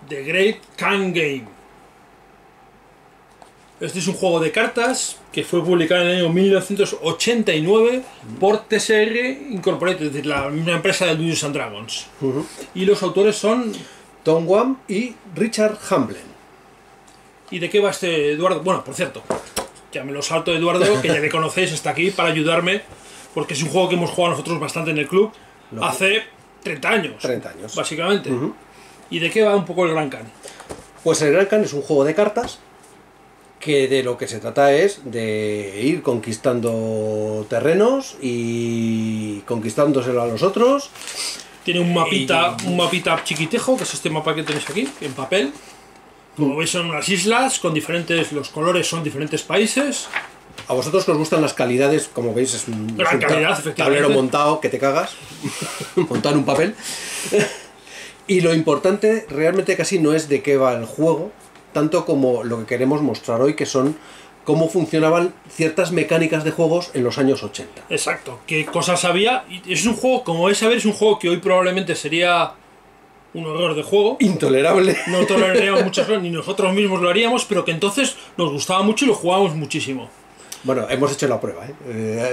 The Great Can Game. Este es un juego de cartas que fue publicado en el año 1989 por TSR Incorporated, es decir, una empresa de Dungeons and Dragons. Y los autores son... Tom Wham y Richard Hamblen. ¿Y de qué va este Eduardo? Bueno, por cierto, ya me lo salto Eduardo, que ya le conocéis, está aquí para ayudarme, porque es un juego que hemos jugado nosotros bastante en el club hace 30 años. 30 años. Básicamente. ¿Y de qué va un poco el Gran Can? Pues el Gran Can es un juego de cartas que de lo que se trata es de ir conquistando terrenos y conquistándoselo a los otros. Tiene un mapita chiquitejo, que es este mapa que tenéis aquí, en papel. Como veis son unas islas con diferentes, los colores son diferentes países. A vosotros que os gustan las calidades, como veis es un tablero montado que te cagas, montado en un papel. Y lo importante realmente casi no es de qué va el juego, tanto como lo que queremos mostrar hoy, que son cómo funcionaban ciertas mecánicas de juegos en los años 80. Exacto, qué cosas había. Y es un juego, como vais a ver, es un juego que hoy probablemente sería un horror de juego. Intolerable. No toleraríamos muchas cosas, ni nosotros mismos lo haríamos, pero que entonces nos gustaba mucho y lo jugábamos muchísimo. Bueno, hemos hecho la prueba,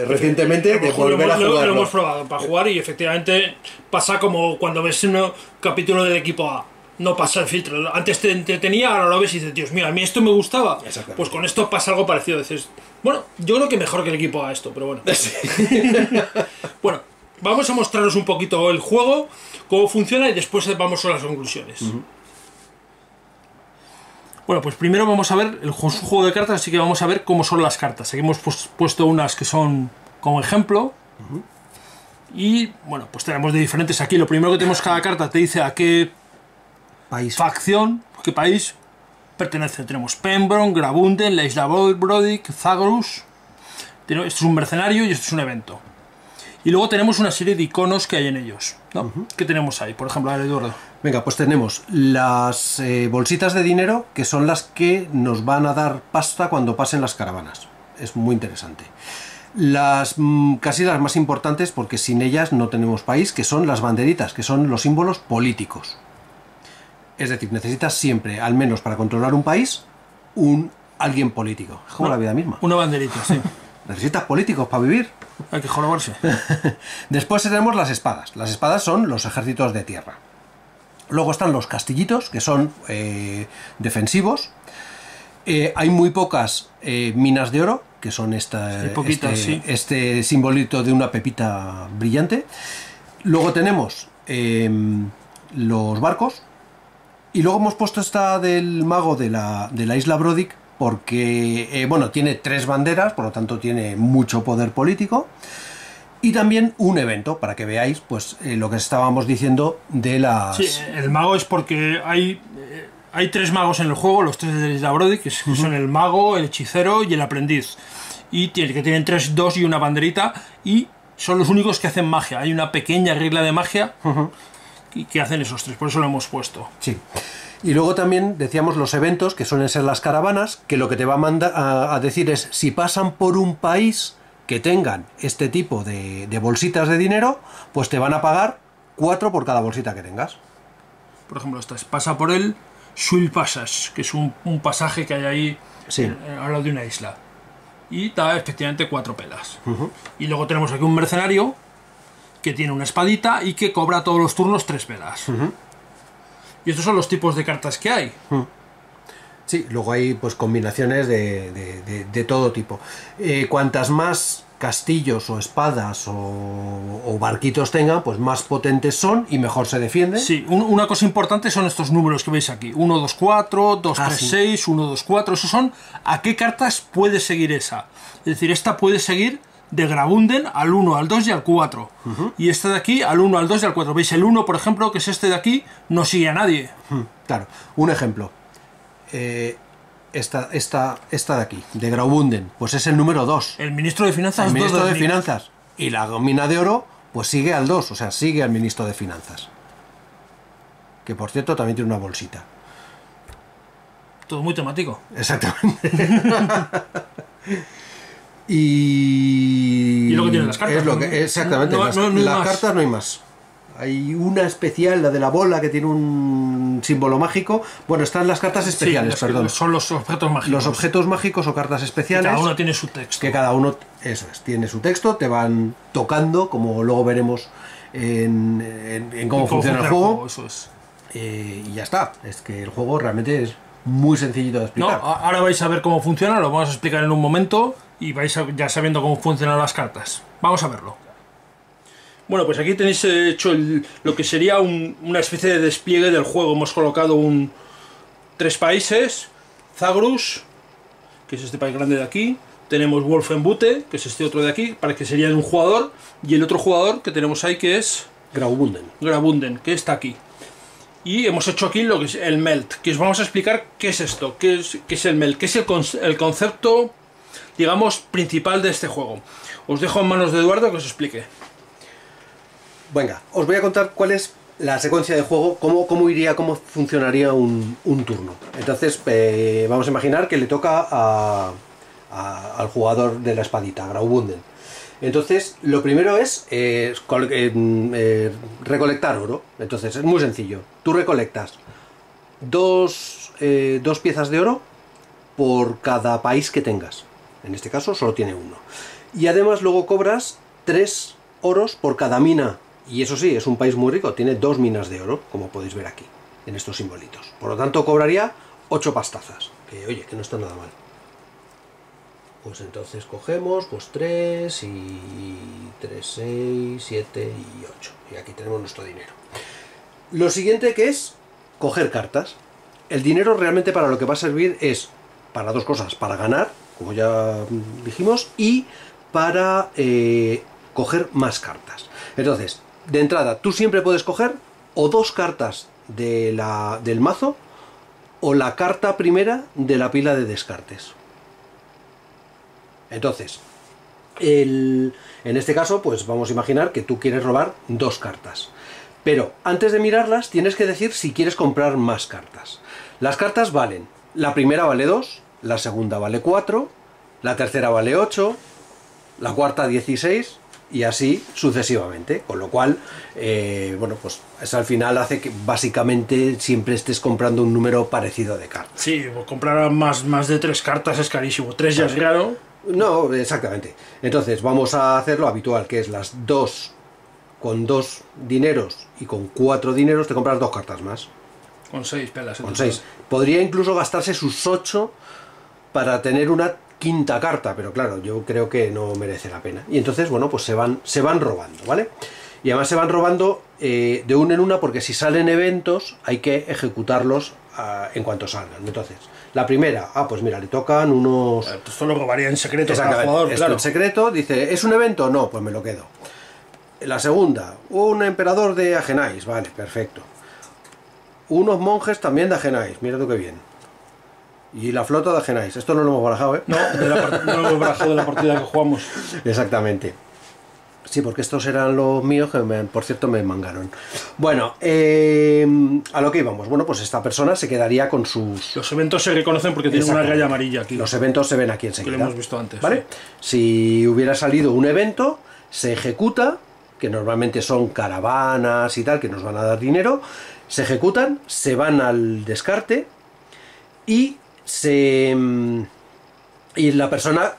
recientemente, de volver a jugarlo. Lo hemos probado para jugar y efectivamente pasa como cuando ves un capítulo del equipo A. No pasa el filtro. Antes te entretenía, ahora lo ves y dices, Dios mío, a mí esto me gustaba. Pues con esto pasa algo parecido. Dices, bueno, yo creo que mejor que el equipo A esto, pero bueno. Sí. Bueno, vamos a mostraros un poquito el juego, cómo funciona y después vamos a las conclusiones. Bueno, pues primero vamos a ver, es un juego de cartas, así que vamos a ver cómo son las cartas. Aquí hemos puesto unas que son como ejemplo. Y bueno, pues tenemos de diferentes aquí. Lo primero que tenemos, cada carta te dice a qué facción, qué país pertenece. Tenemos Pembroke, Grabunden, la Isla Brodick, Zagros. Esto es un mercenario y esto es un evento. Y luego tenemos una serie de iconos que hay en ellos, ¿no? ¿Qué tenemos ahí? Por ejemplo, a ver, Eduardo. Venga, pues tenemos las bolsitas de dinero, que son las que nos van a dar pasta cuando pasen las caravanas. Es muy interesante. Casi las más importantes, porque sin ellas no tenemos país, que son las banderitas, que son los símbolos políticos. Es decir, necesitas siempre, al menos para controlar un país, alguien político. Es como la vida misma. Una banderita, sí. Necesitas políticos para vivir. Hay que jorobarse. Después tenemos las espadas. Las espadas son los ejércitos de tierra. Luego están los castillitos, que son defensivos. Hay muy pocas minas de oro, que son este simbolito de una pepita brillante. Luego tenemos los barcos. Y luego hemos puesto esta del mago de la isla Brodick, porque bueno, tiene 3 banderas, por lo tanto tiene mucho poder político. Y también un evento, para que veáis pues lo que estábamos diciendo de las... Sí, el mago es porque hay 3 magos en el juego, los 3 de la isla Brodick, que son el mago, el hechicero y el aprendiz. Y que tienen 3, 2 y una banderita, y son los únicos que hacen magia. Hay una pequeña regla de magia que hacen esos 3, por eso lo hemos puesto. Sí. Y luego también decíamos los eventos, que suelen ser las caravanas, que lo que te va a decir es, si pasan por un país que tengan este tipo de bolsitas de dinero, pues te van a pagar 4 por cada bolsita que tengas. Por ejemplo, esta pasa por el Swill Passage, que es un pasaje que hay ahí al lado de una isla. Y da efectivamente 4 pelas. Y luego tenemos aquí un mercenario que tiene una espadita y que cobra todos los turnos 3 pelas. Y estos son los tipos de cartas que hay. Sí, luego hay pues combinaciones de todo tipo. Cuantas más castillos o espadas o barquitos tengan, pues más potentes son y mejor se defienden. Sí, una cosa importante son estos números que veis aquí. 1, 2, 4, 2, 3, 6, 1, 2, 4. Esos son a qué cartas puede seguir esa. Es decir, esta puede seguir de Grabunden al 1, al 2 y al 4. Y esta de aquí al 1, al 2 y al 4. ¿Veis? El 1, por ejemplo, que es este de aquí, no sigue a nadie. Claro, un ejemplo. Esta de aquí, de Grabunden, pues es el número 2. El ministro de Finanzas. El ministro de Finanzas. Y la mina de oro, pues sigue al 2, o sea, sigue al ministro de Finanzas. Que por cierto también tiene una bolsita. Todo muy temático. Exactamente. Y lo que tienen las cartas. Exactamente. Las cartas no hay más. Hay una especial, la de la bola, que tiene un símbolo mágico. Bueno, están las cartas especiales, sí, perdón. Son los objetos mágicos. Los objetos mágicos o cartas especiales. Que cada uno tiene su texto. Que cada uno, eso es, tiene su texto, te van tocando, como luego veremos en cómo funciona el juego. Eso es. Y ya está. Es que el juego realmente es muy sencillito de explicar. No, ahora vais a ver cómo funciona, lo vamos a explicar en un momento y vais ya sabiendo cómo funcionan las cartas. Vamos a verlo. Bueno, pues aquí tenéis hecho lo que sería una especie de despliegue del juego. Hemos colocado 3 países. Zagrus, que es este país grande de aquí. Tenemos Wolfenbüttel, que es este otro de aquí, para que sería de un jugador. Y el otro jugador que tenemos ahí, que es Graubünden, que está aquí. Y hemos hecho aquí lo que es el Melt, que os vamos a explicar qué es esto, qué es el Melt, qué es el concepto, digamos, principal de este juego. Os dejo en manos de Eduardo que os explique. Venga, os voy a contar cuál es la secuencia de juego, cómo funcionaría un turno. Entonces, vamos a imaginar que le toca al jugador de la espadita, Graubünden. Entonces, lo primero es recolectar oro. Entonces, es muy sencillo. Tú recolectas dos piezas de oro por cada país que tengas. En este caso, solo tiene uno. Y además, luego cobras 3 oros por cada mina. Y eso sí, es un país muy rico. Tiene 2 minas de oro, como podéis ver aquí, en estos simbolitos. Por lo tanto, cobraría 8 pastazas. Que, oye, que no está nada mal. Pues entonces cogemos pues 3 y 3, 6, 7 y 8. Y aquí tenemos nuestro dinero. Lo siguiente que es coger cartas. El dinero realmente para lo que va a servir es para 2 cosas. Para ganar, como ya dijimos, y para coger más cartas. Entonces, de entrada, tú siempre puedes coger o 2 cartas del mazo o la carta primera de la pila de descartes. Entonces, en este caso, pues vamos a imaginar que tú quieres robar 2 cartas. Pero antes de mirarlas, tienes que decir si quieres comprar más cartas. Las cartas valen, la primera vale 2, la segunda vale 4, la tercera vale 8, la cuarta 16 y así sucesivamente. Con lo cual, bueno, pues eso al final hace que básicamente siempre estés comprando un número parecido de cartas. Sí, comprar más de 3 cartas es carísimo. 3 ya es raro. No, exactamente. Entonces vamos a hacer lo habitual, que es las 2 con 2 dineros y con 4 dineros te compras 2 cartas más. Con 6 pelas. Con 6. Podría incluso gastarse sus 8 para tener una quinta carta, pero claro, yo creo que no merece la pena. Y entonces, bueno, pues se van robando, ¿vale? Y además se van robando de una en una porque si salen eventos hay que ejecutarlos en cuanto salgan. Entonces, la primera, pues mira, le tocan unos... Esto lo robaría en secreto cada jugador, esto claro. En secreto, dice, ¿es un evento? No, pues me lo quedo. La segunda, un emperador de Agenais, vale, perfecto. Unos monjes también de Agenais, mira tú qué bien. Y la flota de Agenais, esto no lo hemos barajado, ¿eh? No, no lo hemos barajado de la partida que jugamos. Exactamente. Sí, porque estos eran los míos que, por cierto, me mangaron. Bueno, a lo que íbamos. Bueno, pues esta persona se quedaría con sus... Los eventos se reconocen porque tienen una raya amarilla aquí. Los eventos se ven aquí enseguida. Que lo hemos visto antes. ¿Vale? Sí. Si hubiera salido un evento, se ejecuta, que normalmente son caravanas y tal, que nos van a dar dinero, se ejecutan, se van al descarte y la persona...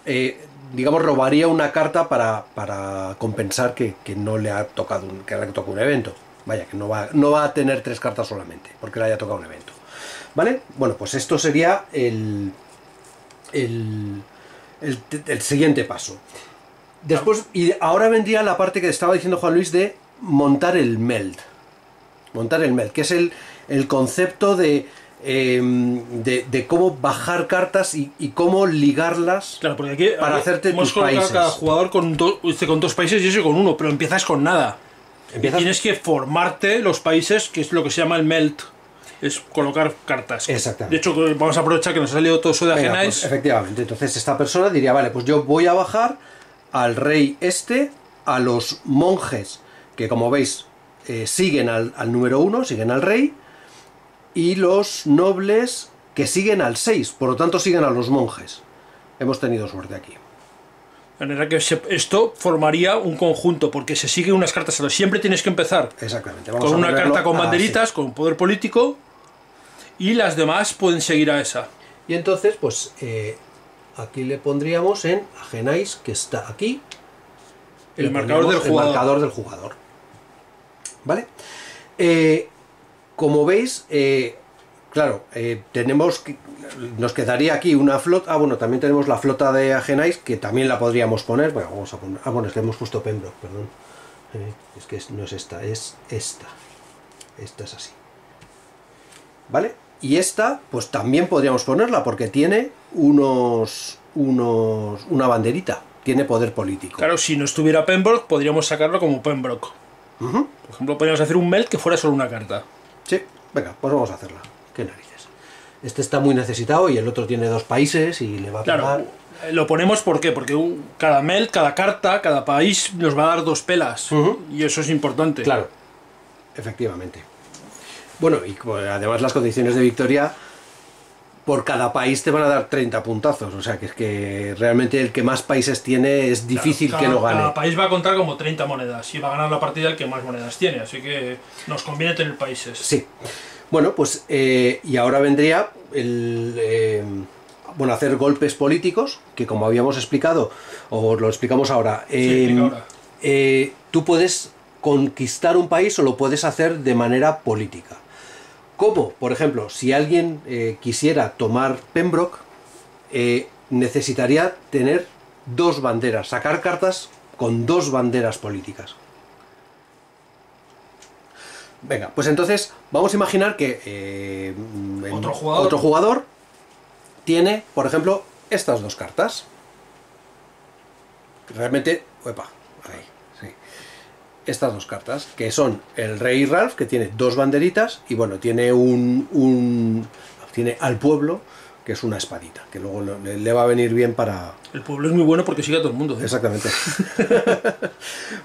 digamos, robaría una carta para compensar que no le ha tocado un evento. Vaya, que no va a tener 3 cartas solamente, porque le haya tocado un evento. ¿Vale? Bueno, pues esto sería el siguiente paso. Después, y ahora vendría la parte que estaba diciendo Juan Luis de montar el meld. Montar el meld, que es el concepto de cómo bajar cartas y cómo ligarlas, claro, porque aquí para hacerte tus países. Cada jugador con 2 países y ese con 1, pero empiezas con nada. Tienes que formarte los países, que es lo que se llama el melt. Es colocar cartas. Exactamente. De hecho, vamos a aprovechar que nos ha salido todo eso de Agenais. Pues, efectivamente, entonces esta persona diría, vale, pues yo voy a bajar al rey a los monjes, que como veis siguen al número 1, siguen al rey, y los nobles que siguen al 6, por lo tanto siguen a los monjes. Hemos tenido suerte aquí. De manera que esto formaría un conjunto, porque se sigue unas cartas. Siempre tienes que empezar Exactamente. con una carta con banderitas, así. con poder político, y las demás pueden seguir a esa. Y entonces, pues aquí le pondríamos en Agenáis, que está aquí. El marcador del jugador. El marcador del jugador. ¿Vale? Como veis, claro, nos quedaría aquí una flota. Ah, bueno, también tenemos la flota de Agenáis, que también la podríamos poner. Bueno, vamos a poner. Ah, bueno, es que hemos puesto Pembroke, perdón. Es que no es esta, es esta. Esta es así. ¿Vale? Y esta, pues también podríamos ponerla, porque tiene una banderita. Tiene poder político. Claro, si no estuviera Pembroke, podríamos sacarlo como Pembroke. Por ejemplo, podríamos hacer un meld que fuera solo una carta. Sí, venga, pues vamos a hacerla. Qué narices. Este está muy necesitado y el otro tiene 2 países y le va a pegar. Claro, lo ponemos ¿por qué? Porque cada meld, cada carta, cada país nos va a dar 2 pelas. Y eso es importante. Claro, efectivamente. Bueno, y además las condiciones de victoria, por cada país te van a dar 30 puntazos. O sea, que es que realmente el que más países tiene es difícil Claro, que lo gane. Cada país va a contar como 30 monedas y va a ganar la partida el que más monedas tiene. Así que nos conviene tener países. Sí. Bueno, pues y ahora vendría hacer golpes políticos, que como habíamos explicado, o lo explicamos ahora, explica ahora. Tú puedes conquistar un país o lo puedes hacer de manera política. Como, por ejemplo, si alguien quisiera tomar Pembroke, necesitaría tener 2 banderas, sacar cartas con 2 banderas políticas. Venga, pues entonces vamos a imaginar que otro jugador tiene, por ejemplo, estas 2 cartas. Realmente, ahí, sí. Estas 2 cartas, que son el Rey Ralph, que tiene 2 banderitas, y bueno, tiene tiene al pueblo, que es una espadita, que luego le va a venir bien para... El pueblo es muy bueno porque sigue a todo el mundo. Exactamente.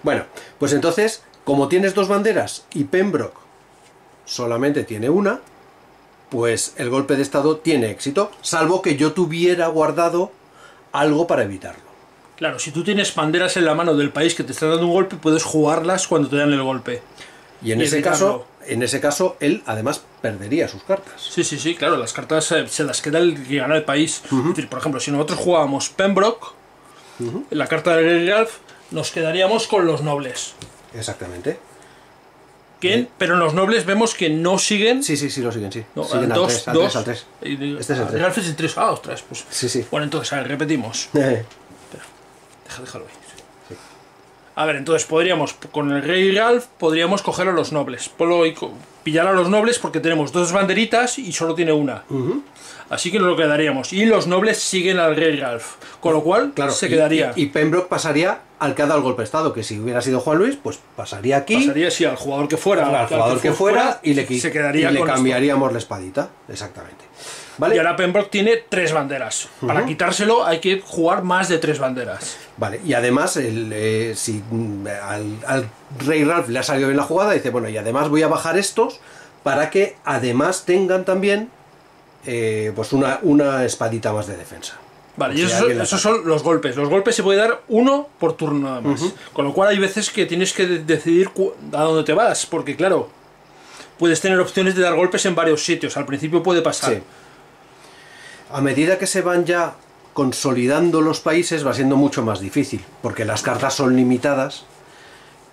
Bueno, pues entonces, como tienes 2 banderas y Pembroke solamente tiene una, pues el golpe de estado tiene éxito, salvo que yo tuviera guardado algo para evitarlo. Claro, si tú tienes banderas en la mano del país que te está dando un golpe, puedes jugarlas cuando te dan el golpe. Y en ese caso, él además perdería sus cartas. Sí, claro, las cartas se las queda el que gana el país. Es decir, por ejemplo, si nosotros jugábamos Pembroke, en la carta del Rey Ralph, nos quedaríamos con los nobles. Exactamente. Pero los nobles vemos que no siguen. Sí, lo siguen, sí. No, siguen al 3. Este es el 3. Ralph es el 3. Ah, ostras, pues. Sí. Bueno, entonces, a ver, repetimos. Déjalo ahí. Sí. A ver, entonces podríamos, con el Rey Ralph, podríamos coger a los nobles. Pillar a los nobles porque tenemos 2 banderitas y solo tiene una. Así que nos lo quedaríamos. Y los nobles siguen al Rey Ralph. Con lo cual, claro, se quedaría. Y Pembroke pasaría al que ha dado el golpe de estado, que si hubiera sido Juan Luis, pues pasaría aquí. Pasaría, sí, al jugador que fuera. Al jugador que fuera y le cambiaríamos esto. la espadita. Exactamente. ¿Vale? Y ahora Pembroke tiene 3 banderas. Para quitárselo hay que jugar más de 3 banderas. Vale, y además, si al Rey Ralph le ha salido bien la jugada, dice, bueno, y además voy a bajar estos para que además tengan también pues una espadita más de defensa. Vale, y esos son los golpes. Los golpes se puede dar 1 por turno nada más. Con lo cual hay veces que tienes que decidir a dónde te vas, porque claro, puedes tener opciones de dar golpes en varios sitios. Al principio puede pasar. Sí. A medida que se van ya consolidando los países va siendo mucho más difícil, porque las cartas son limitadas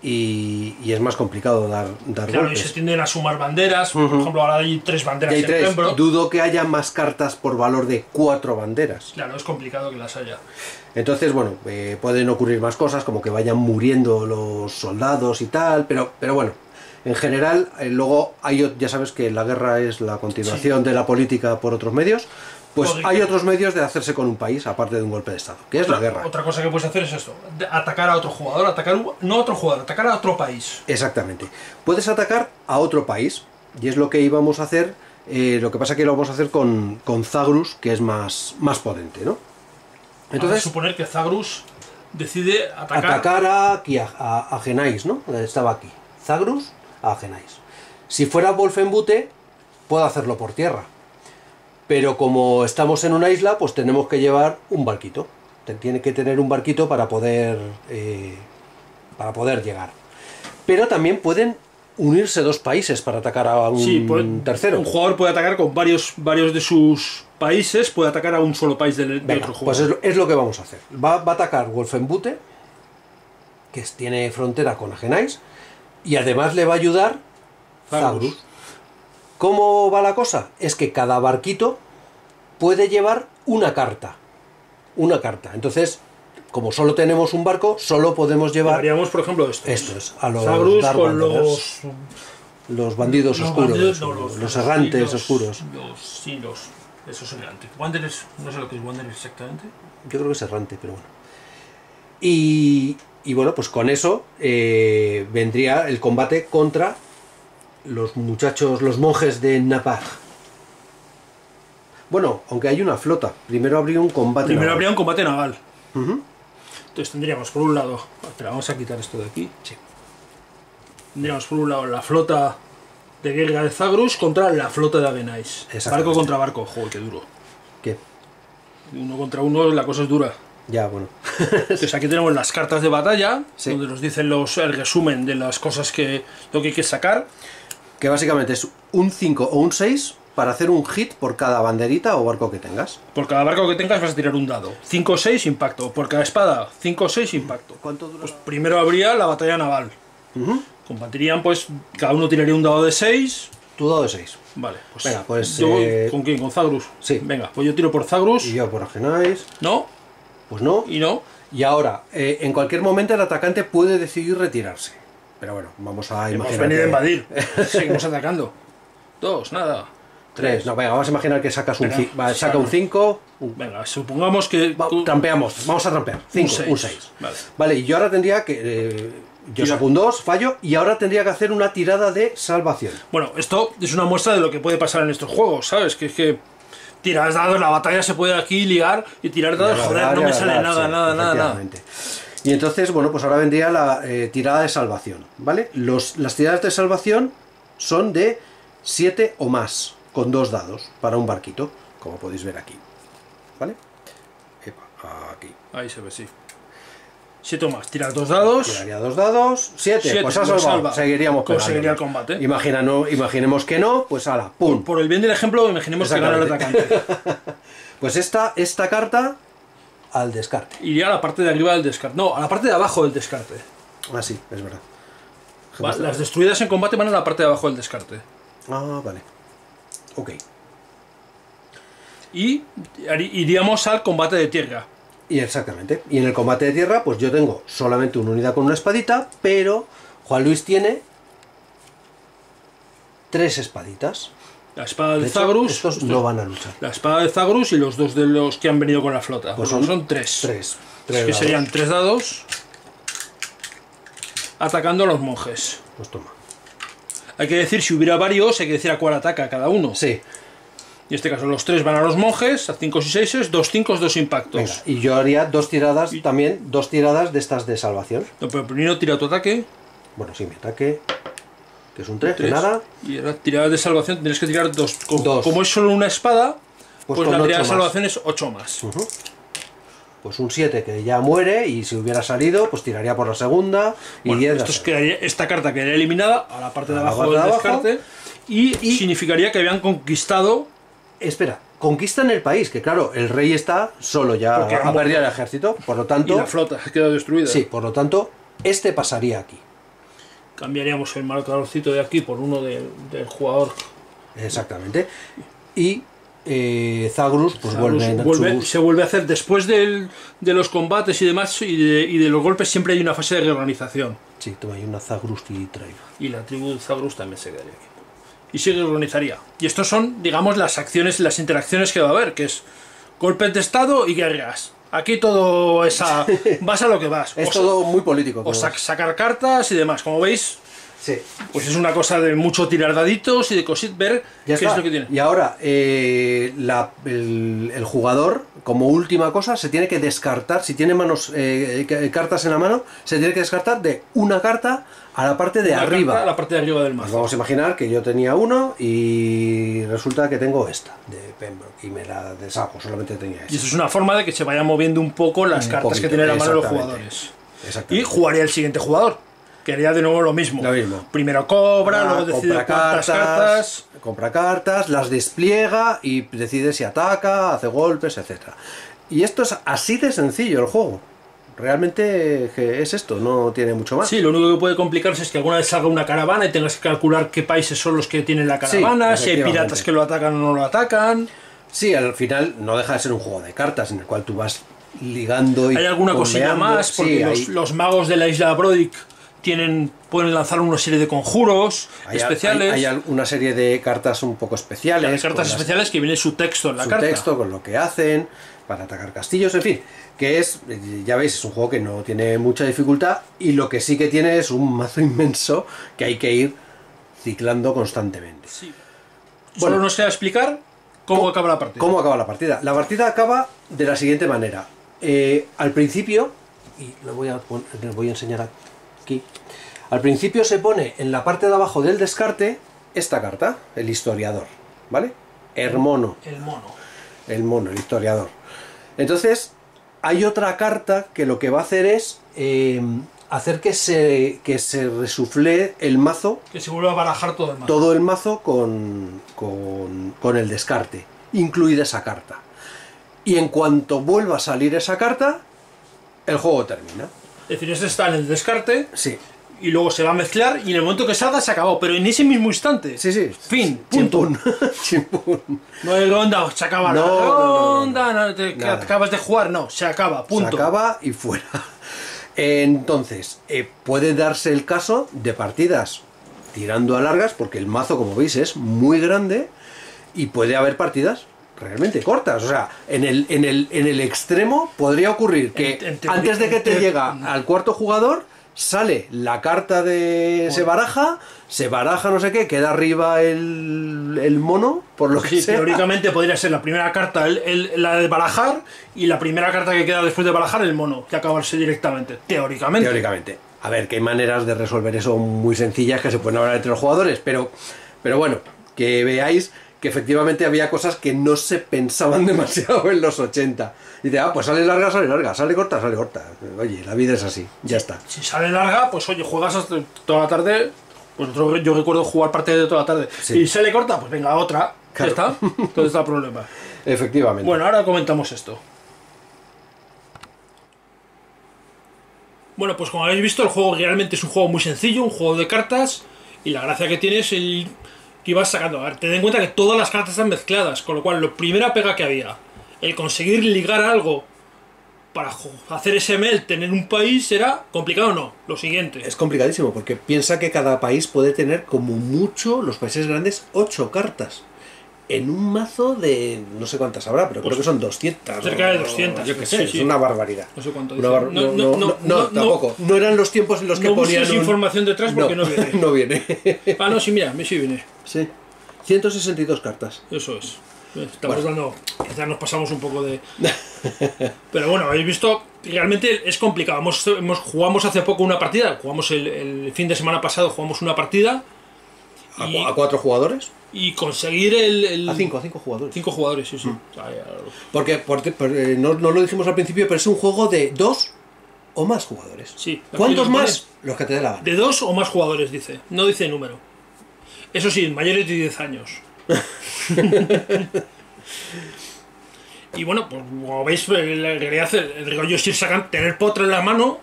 y es más complicado dar claro, golpes. y se tienden a sumar banderas. Por ejemplo, ahora hay 3 banderas en Pembroke. Dudo que haya más cartas por valor de 4 banderas. Claro, es complicado que las haya. Entonces, bueno, pueden ocurrir más cosas, como que vayan muriendo los soldados y tal, pero bueno, en general, luego ya sabes que la guerra es la continuación de la política por otros medios. Pues hay otros medios de hacerse con un país, aparte de un golpe de estado, que es la guerra. Otra cosa que puedes hacer es esto, atacar a otro jugador, atacar a otro país. Exactamente. Puedes atacar a otro país, y es lo que íbamos a hacer, lo que pasa que lo vamos a hacer con Zagrus, que es más potente, ¿no? Entonces, vamos a suponer que Zagrus decide atacar a Agenáis, ¿no? Estaba aquí. Zagrus a Agenáis. Si fuera Wolfenbüttel, puedo hacerlo por tierra. Pero como estamos en una isla, pues tenemos que llevar un barquito. Tiene que tener un barquito para poder llegar. Pero también pueden unirse dos países para atacar a un tercero. Un jugador puede atacar con varios de sus países, puede atacar a un solo país de otro jugador. Pues es lo que vamos a hacer. Va a atacar Wolfenbüttel, que tiene frontera con Agenais, y además le va a ayudar Zagrus. ¿Cómo va la cosa? Es que cada barquito puede llevar una carta. Una carta. Entonces, como solo tenemos un barco, solo podemos llevar... Llevaríamos, por ejemplo, Esto es, a los Zagrus Dark con Wanderers, los bandidos oscuros, los errantes oscuros. Esos errantes. Wanderers, no sé lo que es Wanderers exactamente. Yo creo que es errante, pero bueno. Y bueno, pues con eso vendría el combate contra los muchachos, los monjes de Napaj. Bueno, aunque hay una flota, primero habría un combate naval. Entonces tendríamos por un lado, espera, vamos a quitar esto de aquí. Sí. Tendríamos por un lado la flota de guerra de Zagrus contra la flota de Agenais. Barco contra barco, joder, qué duro. ¿Qué? Uno contra uno, la cosa es dura. Ya, bueno. Entonces aquí tenemos las cartas de batalla, sí, donde nos dicen el resumen de las cosas lo que hay que sacar. Que básicamente es un 5 o un 6 para hacer un hit por cada banderita o barco que tengas. Por cada barco que tengas vas a tirar un dado. 5 o 6 impacto. Por cada espada, 5 o 6 impacto. ¿Cuánto dura? Pues primero habría la batalla naval. Combatirían, pues, cada uno tiraría un dado de 6. Tu dado de 6. Vale, pues. Venga, pues. Yo, ¿con quién? ¿Con Zagrus? Sí. Venga, pues yo tiro por Zagrus. Y yo por Agenais. No. Pues no. Y no. Y ahora, en cualquier momento el atacante puede decidir retirarse. Pero bueno, vamos a imaginar. Hemos venido a invadir. Seguimos atacando. 2, nada. 3. No, venga, vamos a imaginar que sacas saca un 5. Venga, supongamos que. Trampeamos, vamos a trampear. 5, un 6. Vale, y yo ahora tendría que. Yo saco un 2, fallo, y ahora tendría que hacer una tirada de salvación. Bueno, esto es una muestra de lo que puede pasar en estos juegos, ¿sabes? Que es que tiras dados, la batalla se puede aquí liar y tirar dados, joder, no me sale nada. Y entonces, bueno, pues ahora vendría la tirada de salvación, ¿vale? Las tiradas de salvación son de 7 o más, con 2 dados para un barquito, como podéis ver aquí, ¿vale? Aquí. Ahí se ve, sí. 7 o más, tirar 2 dados. Tiraría 2 dados, 7, pues ha salvado, seguiríamos pegando. Seguiría el combate. Imaginemos que no, pues ala, pum. Por el bien del ejemplo, imaginemos que gana el atacante. Pues esta carta al descarte. Iría a la parte de arriba del descarte. No, a la parte de abajo del descarte. Ah, sí, es verdad. Las destruidas en combate van a la parte de abajo del descarte. Ah, vale. Ok. Y iríamos al combate de tierra. Y exactamente. Y en el combate de tierra, pues yo tengo solamente una unidad con una espadita, pero Juan Luis tiene 3 espaditas. La espada de Zagrus. Estos no van a luchar. La espada de Zagrus y los 2 de los que han venido con la flota. Pues son 3. 3 que serían 3 dados. Atacando a los monjes. Pues toma. Hay que decir, si hubiera varios, hay que decir a cuál ataca cada uno. Sí. Y en este caso los 3 van a los monjes, a 5 y 6, 2 5, 2 impactos. Venga, y yo haría 2 tiradas, también 2 tiradas de estas de salvación. No, pero primero tira tu ataque. Bueno, sí, mi ataque, que es un 3, de nada. Y ahora tiradas de salvación tendrías que tirar 2. Como es solo una espada, pues la tirada de salvación es 8 más. Pues un 7 que ya muere, y si hubiera salido, pues tiraría por la segunda. Y 10 esta carta quedaría eliminada a la parte de abajo del descarte. Y significaría que habían conquistado. Espera, conquistan el país, que claro, el rey está solo, ya ha perdido el ejército, por lo tanto... Y la flota ha quedado destruida. Sí, por lo tanto, este pasaría aquí. Cambiaríamos el marcadorcito de aquí por uno del jugador. Exactamente. Y Zagrus, pues se vuelve a hacer después de los combates y demás, y de los golpes, siempre hay una fase de reorganización. Sí, toma ahí una Zagrus y tribe. Y la tribu de Zagrus también se quedaría aquí. Y se reorganizaría. Y estos son, digamos, las acciones, las interacciones que va a haber, que es golpes de estado y guerras. Aquí todo vas a lo que vas. Es todo muy político. O sacar cartas y demás. Como veis, sí, pues es una cosa de mucho tirar daditos y de ver qué es lo que tiene. Y ahora, el jugador como última cosa, se tiene que descartar, si tiene cartas en la mano, se tiene que descartar de una carta a la parte de Una arriba. carta a la parte de arriba del Pues mazo. vamos a imaginar que yo tenía uno y resulta que tengo esta de Pembroke y me la deshago, solamente tenía Y esa. eso es una forma de que se vayan moviendo un poco las Un cartas poquito, que tienen en la mano los exactamente. jugadores. Y Exactamente. jugaría el siguiente jugador, que haría de nuevo lo mismo. Lo mismo. Primero cobra, luego decide cuántas cartas. compra cartas, las despliega y decide si ataca, hace golpes, etcétera. Y esto es así de sencillo el juego. Realmente es esto, no tiene mucho más. Sí, lo único que puede complicarse es que alguna vez salga una caravana y tengas que calcular qué países son los que tienen la caravana, si hay efectivamente. piratas que lo atacan o no lo atacan. Sí, al final no deja de ser un juego de cartas en el cual tú vas ligando y Hay alguna cosilla conveando. más, porque Sí, los magos de la isla Brodick pueden lanzar una serie de conjuros especiales. Hay una serie de cartas un poco especiales. Hay cartas especiales que viene su texto en la su carta. texto con lo que hacen para atacar castillos, en fin, que es, ya veis, es un juego que no tiene mucha dificultad y lo que sí que tiene es un mazo inmenso que hay que ir ciclando constantemente. Sí. Bueno. Solo nos queda explicar cómo acaba la partida. ¿Cómo acaba la partida? La partida acaba de la siguiente manera. Al principio, y lo voy a enseñar aquí, al principio se pone en la parte de abajo del descarte esta carta, el historiador, ¿vale? Hermono. El mono. El historiador. Entonces, hay otra carta que lo que va a hacer es hacer que se resufle el mazo, Que se vuelva a barajar todo el mazo. todo el mazo con el descarte, incluida esa carta. Y en cuanto vuelva a salir esa carta, el juego termina. Es decir, este está en el descarte Sí. y luego se va a mezclar y en el momento que salga se acabó, pero en ese mismo instante. Sí, sí. Fin, punto. Chimpún. Chimpún. No hay ronda, se acaba la No, ronda, no, que Nada. acabas de jugar, no, se acaba, punto. Se acaba y fuera. Entonces, puede darse el caso de partidas tirando a largas, porque el mazo, como veis, es muy grande y puede haber partidas realmente cortas. O sea, en el extremo podría ocurrir que En teoría- antes de que te llega al cuarto jugador, sale la carta de... se baraja no sé qué, queda arriba el mono, por lo que Sí, sea. teóricamente podría ser la primera carta la de barajar y la primera carta que queda después de barajar el mono, que acabarse directamente. Teóricamente. Teóricamente. A ver, que hay maneras de resolver eso muy sencillas que se pueden hablar entre los jugadores, pero bueno, que veáis que efectivamente había cosas que no se pensaban demasiado en los 80. Y dice, pues sale larga, sale corta, sale corta. Oye, la vida es así, ya está. Si sale larga, pues oye, juegas hasta toda la tarde. Pues yo recuerdo jugar parte de toda la tarde. Sí. Y sale corta, pues venga, otra. Claro. Ya está. Entonces está el problema. Efectivamente. Bueno, ahora comentamos esto. Bueno, pues como habéis visto, el juego realmente es un juego muy sencillo, un juego de cartas. Y la gracia que tiene es el que ibas sacando. A ver, ten en cuenta que todas las cartas están mezcladas, con lo cual la primera pega que había, el conseguir ligar algo para hacer ese melt, tener un país, era complicado o no. Lo siguiente. Es complicadísimo porque piensa que cada país puede tener como mucho, los países grandes, 8 cartas. En un mazo de no sé cuántas habrá, pero creo que son 200. cerca de o 200, Yo qué sé, sí, es sí. una barbaridad. No sé cuánto Una dice. no, tampoco. No eran los tiempos en los que No ponían. busques información detrás porque no viene. No viene. Ah, no, sí, mira, sí viene. Sí. 162 cartas. Eso es. Estamos dando. Quizás nos pasamos un poco de. Pero bueno, habéis visto. Realmente es complicado. Jugamos hace poco una partida. Jugamos el fin de semana pasado. Jugamos una partida. ¿A 4 jugadores? Y conseguir el. A 5 jugadores. 5 jugadores, sí, sí. O sea, Porque no lo dijimos al principio, pero es un juego de 2 o más jugadores. Sí. ¿Cuántos Aquí lo más? Los que te dé la gana. de 2 o más jugadores, dice. No dice número. Eso sí, mayores de 10 años. Y bueno, pues como veis, en realidad el rollo es ir sacando, tener potra en la mano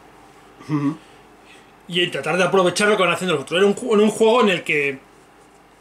y tratar de aprovechar lo que van haciendo los otros. Era un juego en el que,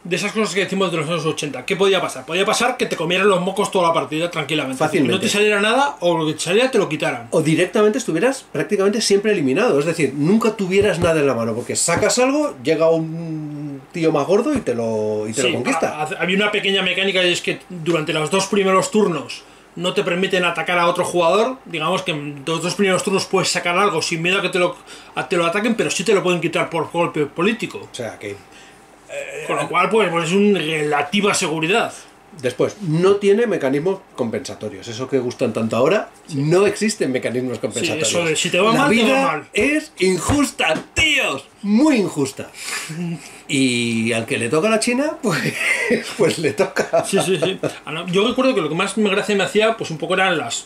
de esas cosas que decimos de los años 80, ¿qué podía pasar? Podía pasar que te comieran los mocos toda la partida tranquilamente. Fácilmente. Que no te saliera nada o lo que te saliera te lo quitaran. O directamente estuvieras prácticamente siempre eliminado. Es decir, nunca tuvieras nada en la mano. Porque sacas algo, llega un tío más gordo y te lo Sí, conquista. había una pequeña mecánica y es que durante los 2 primeros turnos no te permiten atacar a otro jugador. Digamos que en los 2 primeros turnos puedes sacar algo sin miedo a que te lo ataquen, pero sí te lo pueden quitar por golpe político. O sea que Con lo cual, pues es una relativa seguridad. Después, no tiene mecanismos compensatorios. Eso que gustan tanto ahora, no existen mecanismos compensatorios. Sí, eso de si te va La mal, te vida va mal. es injusta, tíos. Muy injusta. Y al que le toca a la China, pues le toca. Sí. Yo recuerdo que lo que más gracia me hacía, pues un poco eran las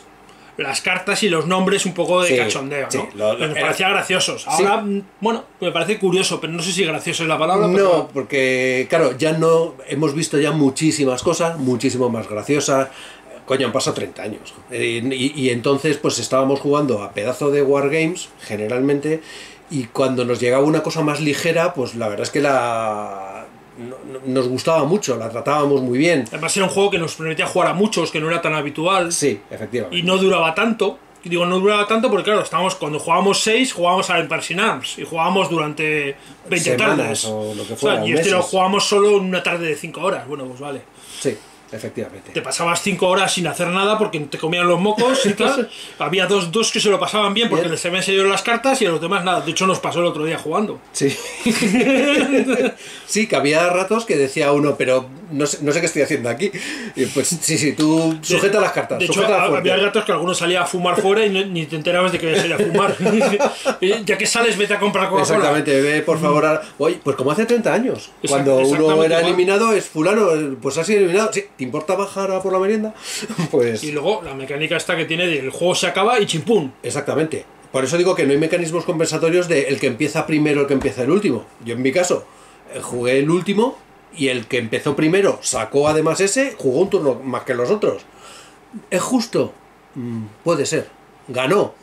cartas y los nombres un poco de Sí, cachondeo, ¿no? sí, Me parecía graciosos. Ahora, bueno, me parece curioso, pero no sé si gracioso es la palabra. No, pero... porque, claro, ya no hemos visto ya muchísimas cosas, muchísimo más graciosas. Coño, han pasado 30 años. Y entonces, pues estábamos jugando a pedazo de Wargames, generalmente, y cuando nos llegaba una cosa más ligera, pues la verdad es que nos gustaba mucho, la tratábamos muy bien. Además era un juego que nos permitía jugar a muchos, que no era tan habitual. Sí, efectivamente. Y no duraba tanto. Y digo, no duraba tanto porque, claro, cuando jugábamos 6, jugábamos a Empire Sin Arms. Y jugábamos durante 20 Semanas tardes. o lo que fuera, Y este lo meses. jugábamos solo en una tarde de 5 horas. Bueno, pues vale. Sí, efectivamente. Te pasabas 5 horas sin hacer nada porque te comían los mocos y tal. Había dos que se lo pasaban bien porque Bien. les habían seguido las cartas y a los demás nada. De hecho, nos pasó el otro día jugando. Sí. Sí, que había ratos que decía uno, pero no sé qué estoy haciendo aquí. Y pues sí, tú sujeta las cartas. De hecho, sujeta fuerte. había gatos que algunos salían a fumar fuera y ni te enterabas de que ibas a ir a fumar. Ya que sales, vete a comprar Coca-Cola. Exactamente, ve por favor oye, pues como hace 30 años, cuando uno exactamente era igual. eliminado es fulano, pues ha sido eliminado. Sí, ¿te importa bajar a por la merienda? Pues Y luego la mecánica esta que tiene de el juego se acaba y chimpún. exactamente. Por eso digo que no hay mecanismos compensatorios de el que empieza primero, el que empieza el último. Yo en mi caso jugué el último y el que empezó primero sacó además ese, jugó un turno más que los otros. ¿Es justo? Puede ser. Ganó.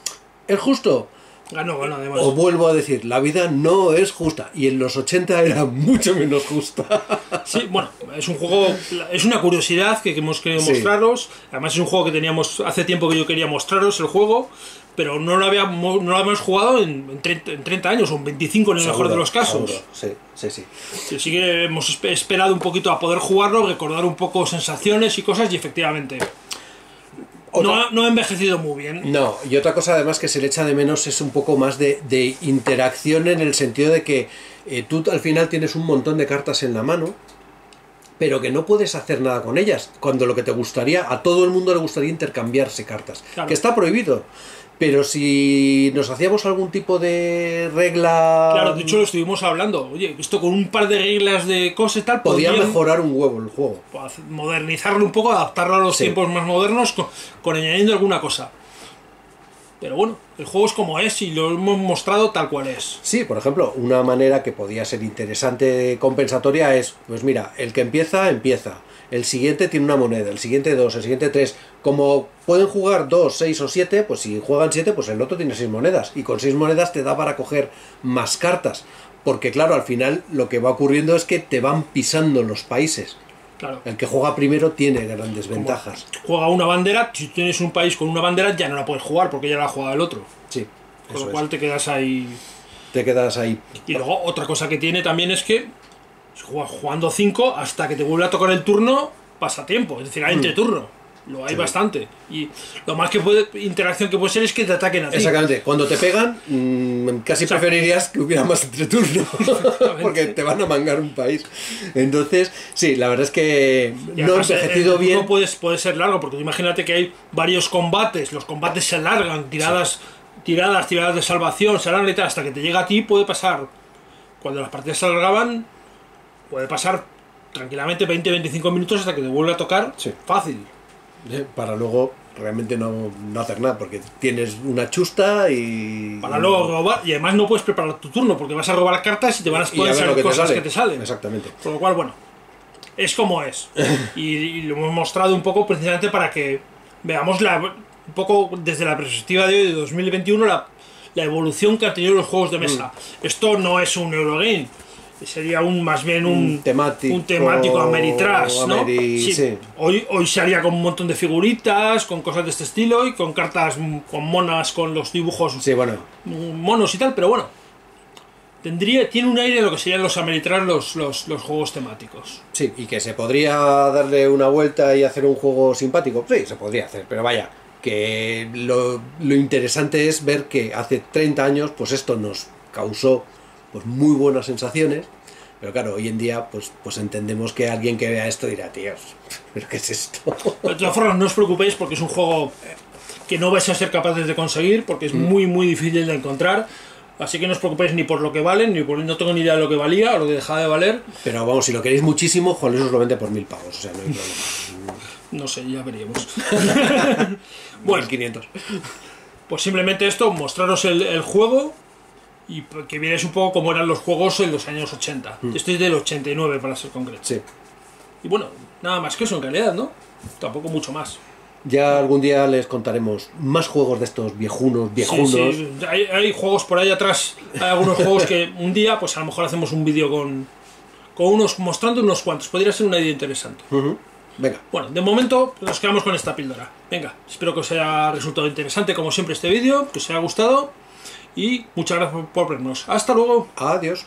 ¿Es justo? Ganó, además. Os vuelvo a decir, la vida no es justa. Y en los 80 era mucho menos justa. Sí, bueno, es un juego, es una curiosidad que hemos querido Sí. mostraros. Además es un juego que teníamos hace tiempo que yo quería mostraros el juego, pero no lo habíamos jugado en 30 años o en 25 en el mejor de los casos. Seguro. Sí. Así que hemos esperado un poquito a poder jugarlo, recordar un poco sensaciones y cosas y efectivamente no ha envejecido muy bien. No, y otra cosa además que se le echa de menos es un poco más de interacción en el sentido de que tú al final tienes un montón de cartas en la mano, pero que no puedes hacer nada con ellas, cuando lo que te gustaría, a todo el mundo le gustaría intercambiarse cartas, Claro. que está prohibido. Pero si nos hacíamos algún tipo de regla... Claro, de hecho lo estuvimos hablando. Oye, esto con un par de reglas de cosas y tal podía podrían mejorar un huevo el juego. modernizarlo un poco, adaptarlo a los Sí. tiempos más modernos con añadiendo alguna cosa. Pero bueno, el juego es como es y lo hemos mostrado tal cual es. Sí, por ejemplo, una manera que podía ser interesante compensatoria es, pues mira, el que empieza, el siguiente tiene una moneda, el siguiente 2, el siguiente 3. Como pueden jugar 2, 6 o 7, pues si juegan 7, pues el otro tiene 6 monedas. Y con 6 monedas te da para coger más cartas. Porque claro, al final lo que va ocurriendo es que te van pisando los países. Claro. El que juega primero tiene grandes ventajas. Juega una bandera, si tienes un país con una bandera ya no la puedes jugar porque ya la ha jugado el otro. Sí, Con eso lo cual es. te quedas ahí. Te quedas ahí. Y luego otra cosa que tiene también es que jugando 5 hasta que te vuelve a tocar el turno pasa tiempo, es decir, hay entreturno. Lo hay Sí. bastante. Y lo más interacción que puede ser es que te ataquen a ti. Exactamente, cuando te pegan, casi preferirías que hubiera más entreturno, porque te van a mangar un país. Entonces, sí, la verdad es que Y no ha además, envejecido el bien. turno puede ser largo, porque tú imagínate que hay varios combates, los combates se alargan, tiradas de salvación, se alargan y tal, hasta que te llega a ti puede pasar, cuando las partidas se alargaban, puede pasar tranquilamente 20-25 minutos hasta que te vuelve a tocar, Sí. fácil. Para luego realmente no hacer nada, porque tienes una chusta y... Para luego robar, y además no puedes preparar tu turno, porque vas a robar cartas y te van a y a poder ver lo salir que te cosas sale. que te salen. Exactamente. Por lo cual, bueno, es como es. Y lo hemos mostrado un poco precisamente para que veamos un poco desde la perspectiva de hoy, de 2021, la evolución que han tenido los juegos de mesa. Esto no es un Eurogame, sería más bien un temático Ameritrash, ¿no? Sí. Hoy se haría con un montón de figuritas, con cosas de este estilo y con cartas, con monas, con los dibujos Sí, bueno, monos y tal, pero bueno. Tiene un aire de lo que serían los Ameritrash, los juegos temáticos. sí, y que se podría darle una vuelta y hacer un juego simpático, sí, se podría hacer, pero vaya, que lo interesante es ver que hace 30 años, pues esto nos causó pues muy buenas sensaciones, Pero claro, hoy en día pues entendemos que alguien que vea esto dirá, tíos, ¿pero qué es esto? De todas formas, no os preocupéis porque es un juego que no vais a ser capaces de conseguir porque es muy muy difícil de encontrar. Así que no os preocupéis ni por lo que valen, ni por no tengo ni idea de lo que valía o lo que dejaba de valer. Pero vamos, si lo queréis muchísimo, Juan Luis os lo vende por 1000 pavos, o sea, no hay problema. No sé, ya veríamos. Bueno, 500. Pues simplemente esto, mostraros el juego y que vierais un poco cómo eran los juegos en los años 80. Esto es del 89 para ser concreto. Sí. Y bueno, nada más que eso en realidad, ¿no? Tampoco mucho más. Ya algún día les contaremos más juegos de estos viejunos. Sí, sí. Hay juegos por ahí atrás, hay algunos juegos que un día, pues a lo mejor hacemos un vídeo con unos, mostrando unos cuantos. Podría ser una idea interesante. Venga. Bueno, de momento nos quedamos con esta píldora. Venga, espero que os haya resultado interesante como siempre este vídeo, que os haya gustado y muchas gracias por vernos. Hasta luego. Adiós.